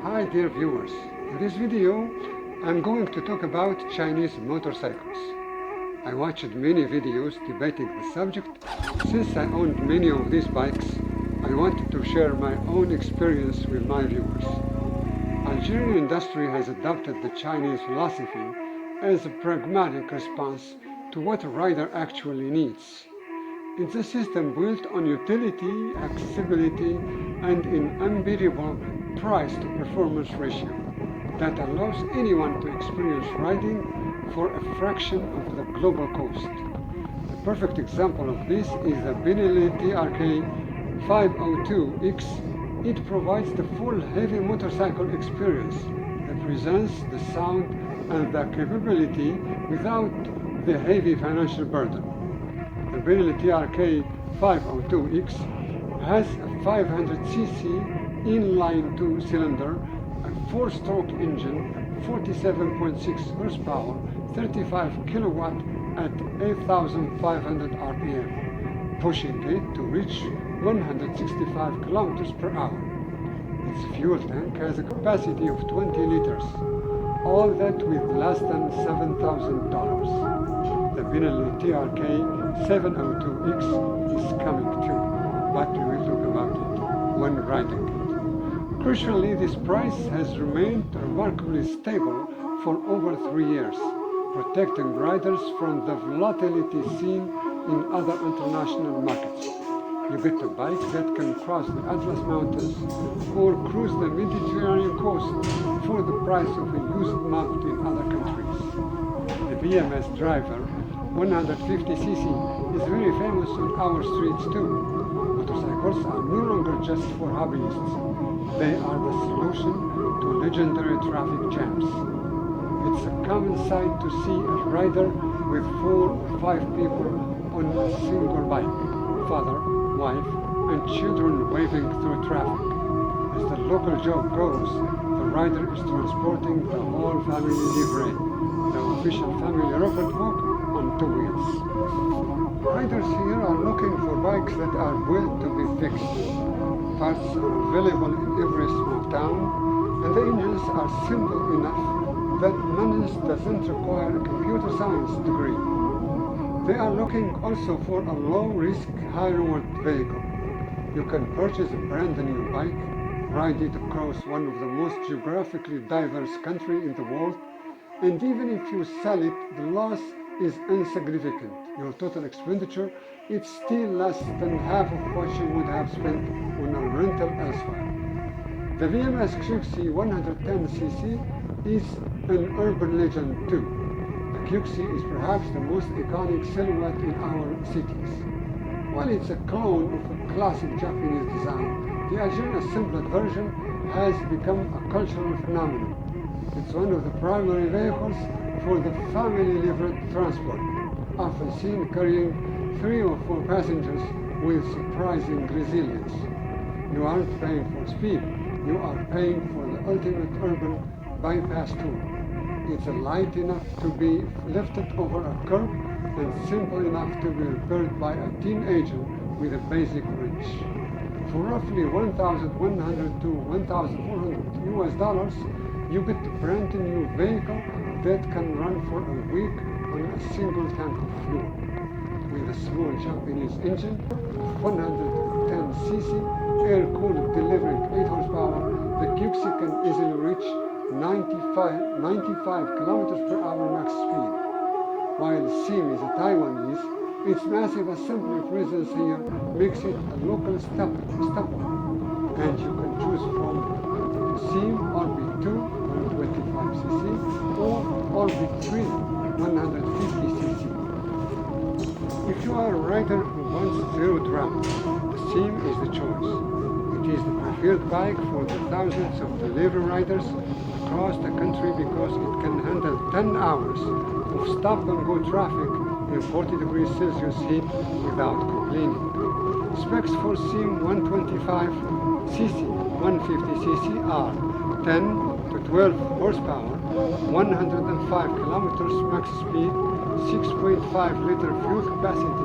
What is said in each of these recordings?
Hi dear viewers, in this video I'm going to talk about Chinese motorcycles. I watched many videos debating the subject. Since I owned many of these bikes, I wanted to share my own experience with my viewers. Algerian industry has adopted the Chinese philosophy as a pragmatic response to what a rider actually needs. It's a system built on utility, accessibility, and an unbeatable price-to-performance ratio that allows anyone to experience riding for a fraction of the global cost. The perfect example of this is the Benelli TRK 502X. It provides the full heavy motorcycle experience, represents the sound and the capability without the heavy financial burden. The Benelli TRK 502X has a 500cc inline 2-cylinder, a 4-stroke engine, 47.6 horsepower, 35 kilowatt at 8,500 RPM, pushing it to reach 165 kilometers per hour. Its fuel tank has a capacity of 20 liters, all that with less than $7,000. The Benelli TRK 702X is coming too, but we will talk about it when riding it. Crucially, this price has remained remarkably stable for over 3 years, protecting riders from the volatility seen in other international markets. You get a bike that can cross the Atlas Mountains or cruise the Mediterranean coast for the price of a used mount in other countries. The BMS Driver 150cc is very famous on our streets too. Motorcycles are no longer just for hobbyists. They are the solution to legendary traffic jams. It's a common sight to see a rider with 4 or 5 people on a single bike, father, wife, and children waving through traffic. As the local joke goes, the rider is transporting the whole family livree, the official family rocket walk on 2 wheels. Riders here are looking for bikes that are built to be fixed. Parts are available in every small town, and the engines are simple enough that maintenance doesn't require a computer science degree. They are looking also for a low-risk, high-reward vehicle. You can purchase a brand new bike, ride it across one of the most geographically diverse countries in the world, and even if you sell it, the loss is insignificant. Your total expenditure is still less than half of what you would have spent on a rental elsewhere. The VMS QC 110cc is an urban legend too. The QC is perhaps the most iconic silhouette in our cities. While it's a clone of a classic Japanese design, the Algerian assembled version has become a cultural phenomenon. It's one of the primary vehicles for the family-lived transport, often seen carrying 3 or 4 passengers with surprising resilience. You aren't paying for speed, you are paying for the ultimate urban bypass tool. It's light enough to be lifted over a curb and simple enough to be repaired by a teenager with a basic wrench. For roughly $1,100 to $1,400 US, you get a brand new vehicle that can run for a week on a single tank of fuel. With a small Japanese engine of 110cc, air-cooled delivering 8 horsepower, the QC can easily reach 95 kilometers per hour max speed. While SIM is a Taiwanese, its massive assembly presence here makes it a local staple, and you can choose from SIM RB2 125cc or RB3 150cc. If you are a rider who wants zero drama, the SIM is the choice. It is the preferred bike for the thousands of delivery riders across the country because it can handle 10 hours of stop-and-go traffic in 40 degrees Celsius heat without complaining. Specs for SIM 125cc, 150cc are 10 to 12 horsepower, 105 kilometers max speed, 6.5 liter fuel capacity,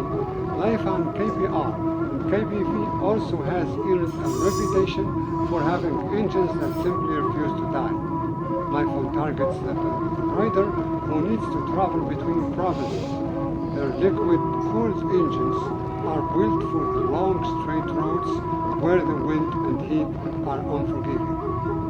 life on KPR, and KBV also has earned a reputation for having engines that simply refuse to die. My phone targets the rider who needs to travel between provinces. Their liquid-cooled engines are built for the long straight roads where the wind and heat are unforgiving.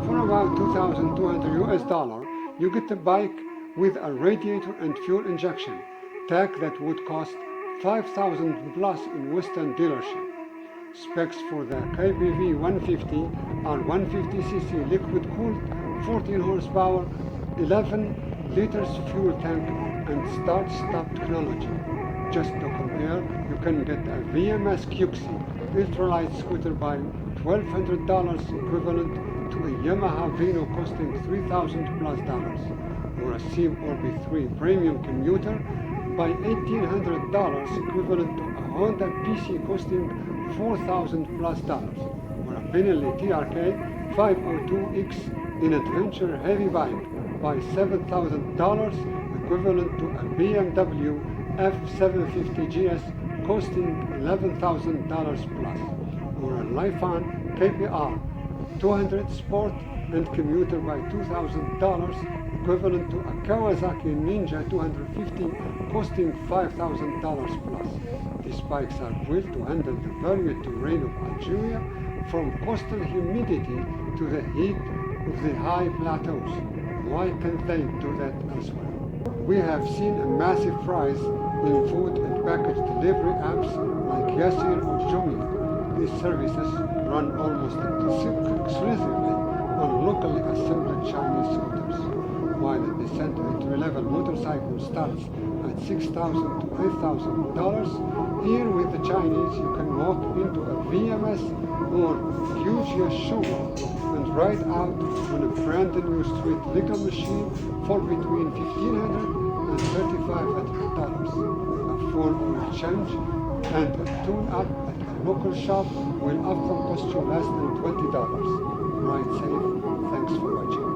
For about $2,200 you get a bike with a radiator and fuel injection, tech that would cost $5,000 plus in Western dealership. Specs for the KBV 150 are 150cc liquid-cooled, 14 horsepower, 11 liters fuel tank, and start-stop technology. Just to compare, you can get a VMS QC ultralight scooter by $1,200 equivalent to a Yamaha Vino costing $3,000 plus, or a SEAM Orbi 3 premium commuter by $1,800 equivalent to a Honda PC costing $4,000 plus, or a Benelli TRK 502X in adventure heavy bike by $7,000 equivalent to a BMW F750 GS costing $11,000 plus, or a Lifan KPR 200 Sport and commuter by $2,000 equivalent to a Kawasaki Ninja 250 costing $5,000 plus. These bikes are built to handle the varied terrain of Algeria, from coastal humidity to the heat of the high plateaus. Why can't they do that elsewhere? We have seen a massive rise in food and package delivery apps like Yasir or Jumia. These services run almost exclusively on locally assembled Chinese scooters. While the descent entry-level motorcycle starts at $6,000 to $8,000, here with the Chinese you can walk into a VMS or Fujia's showroom and ride out on a brand new street legal machine for between $1,500 and $3,500. A full oil change and a tune-up at a local shop will often cost you less than $20. Ride safe. Thanks for watching.